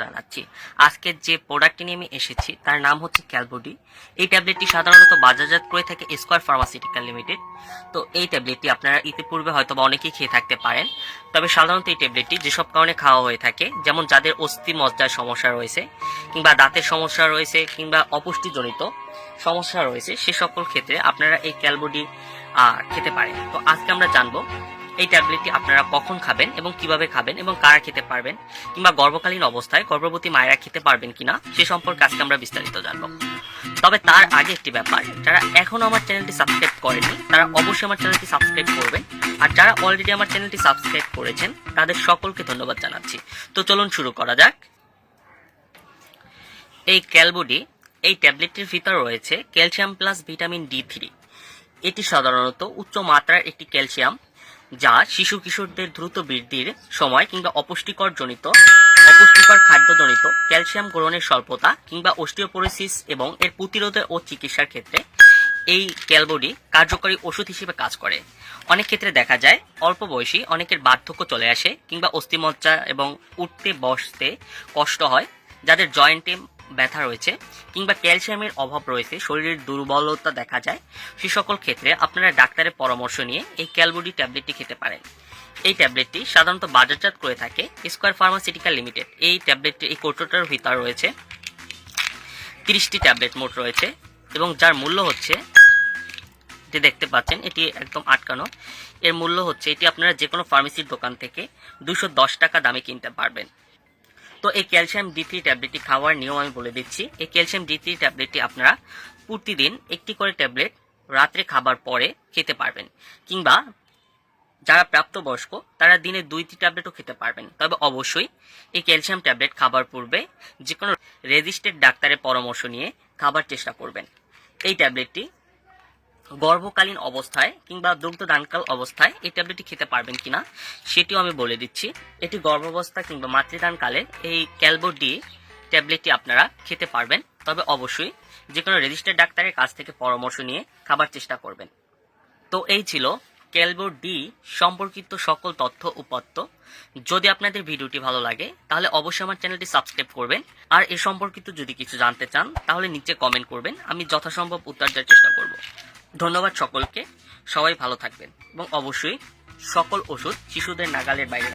জানাচ্ছি। আজকের যে প্রোডাক্টটি নিয়ে আমি এসেছি তার নাম হচ্ছে ক্যালবোডি। এই ট্যাবলেটটি সাধারণত বাজারজাত করে থাকে স্কয়ার ফার্মাসিউটিক্যাল লিমিটেড। তো এই ট্যাবলেটটি আপনারা ইতিপূর্বে হয়তো বা অনেকেই খেয়ে থাকতে পারেন। তবে সাধারণত এই ট্যাবলেটটি যেসব কারণে খাওয়া হয়ে থাকে, যেমন যাদের অস্থি মজ্জার সমস্যা রয়েছে, কিংবা দাঁতের সমস্যা রয়েছে, কিংবা অপুষ্টিজনিত সমস্যা রয়েছে, সে সকল ক্ষেত্রে আপনারা এই ক্যালবোডি খেতে পারেন। তো আজকে আমরা জানবো এই ট্যাবলেটটি আপনারা কখন খাবেন এবং কিভাবে খাবেন এবং কারা খেতে পারবেন, কিংবা গর্ভকালীন অবস্থায় গর্ভবতী মায়েরা খেতে পারবেন কিনা সে সম্পর্কে আজকে আমরা বিস্তারিত জানবো। তবে তার আগে একটি ব্যাপার, যারা এখনো আমার চ্যানেলটি সাবস্ক্রাইব করেনি তারা অবশ্যই আমার চ্যানেলটি সাবস্ক্রাইব করবেন, আর যারা অলরেডি আমার চ্যানেলটি সাবস্ক্রাইব করেছেন তাদের সকলকে ধন্যবাদ জানাচ্ছি। তো চলুন শুরু করা যাক। এই ক্যালবোডি এই ট্যাবলেটটির ভিতর রয়েছে ক্যালসিয়াম প্লাস ভিটামিন D3। এটি সাধারণত উচ্চ মাত্রার একটি ক্যালসিয়াম, যা শিশু কিশোরদের দ্রুত বৃদ্ধির সময় কিংবা অপুষ্টিকর খাদ্যজনিত ক্যালসিয়াম গ্রহণের স্বল্পতা কিংবা অস্টিওপোরোসিস এবং এর প্রতিরোধে ও চিকিৎসার ক্ষেত্রে এই ক্যালবোডি কার্যকরী ওষুধ হিসেবে কাজ করে। অনেক ক্ষেত্রে দেখা যায় অল্প বয়সী অনেকের বার্ধক্য চলে আসে, কিংবা অস্থিমজ্জা এবং উঠতে বসতে কষ্ট হয়, যাদের জয়েন্টে ব্যথা রয়েছে, কিংবা ক্যালসিয়ামের অভাব রয়েছে, শরীরের দুর্বলতা দেখা যায়, সে সকল ক্ষেত্রে আপনারা ডাক্তারের পরামর্শ নিয়ে এই ক্যালবোডি ট্যাবলেটটি খেতে পারেন। এই ট্যাবলেটটি সাধারণত বাজারজাত করে থাকে স্কয়ার ফার্মাসিউটিক্যাল লিমিটেড। এই ট্যাবলেটটি এই কৌটোটার ভিতর রয়েছে 30টি ট্যাবলেট মোট রয়েছে, এবং যার মূল্য হচ্ছে, যে দেখতে পাচ্ছেন এটি একদম আটকানো, এর মূল্য হচ্ছে, এটি আপনারা যে কোনো ফার্মেসির দোকান থেকে 210 টাকা দামে কিনতে পারবেন। তো এই ক্যালসিয়াম D3 ট্যাবলেটটি খাওয়ার নিয়ম আমি বলে দিচ্ছি। এই ক্যালসিয়াম D3 ট্যাবলেটটি আপনারা প্রতিদিন একটি করে ট্যাবলেট রাত্রে খাবার পরে খেতে পারবেন, কিংবা যারা প্রাপ্তবয়স্ক তারা দিনে 2টি ট্যাবলেটও খেতে পারবেন। তবে অবশ্যই এই ক্যালসিয়াম ট্যাবলেট খাবার পূর্বে যে কোনো রেজিস্টার্ড ডাক্তারের পরামর্শ নিয়ে খাবার চেষ্টা করবেন। এই ট্যাবলেটটি গর্ভকালীন অবস্থায় কিংবা দুগ্ধদানকাল অবস্থায় এই ট্যাবলেটটি খেতে পারবেন কিনা সেটিও আমি বলে দিচ্ছি। এটি গর্ভাবস্থা কিংবা মাতৃদানকালে এই ক্যালবোডি ট্যাবলেটটি আপনারা খেতে পারবেন, তবে অবশ্যই যে কোনো রেজিস্টার্ড ডাক্তারের কাছ থেকে পরামর্শ নিয়ে খাবার চেষ্টা করবেন। তো এই ছিল ক্যালবোডি সম্পর্কিত সকল তথ্য উপাত্ত। যদি আপনাদের ভিডিওটি ভালো লাগে তাহলে অবশ্যই আমার চ্যানেলটি সাবস্ক্রাইব করবেন, আর এ সম্পর্কিত যদি কিছু জানতে চান তাহলে নিচে কমেন্ট করবেন, আমি যথাসম্ভব উত্তর দেওয়ার চেষ্টা করব। ধন্যবাদ সকলকে, সবাই ভালো থাকবেন, এবং অবশ্যই সকল ওষুধ শিশুদের নাগালের বাইরে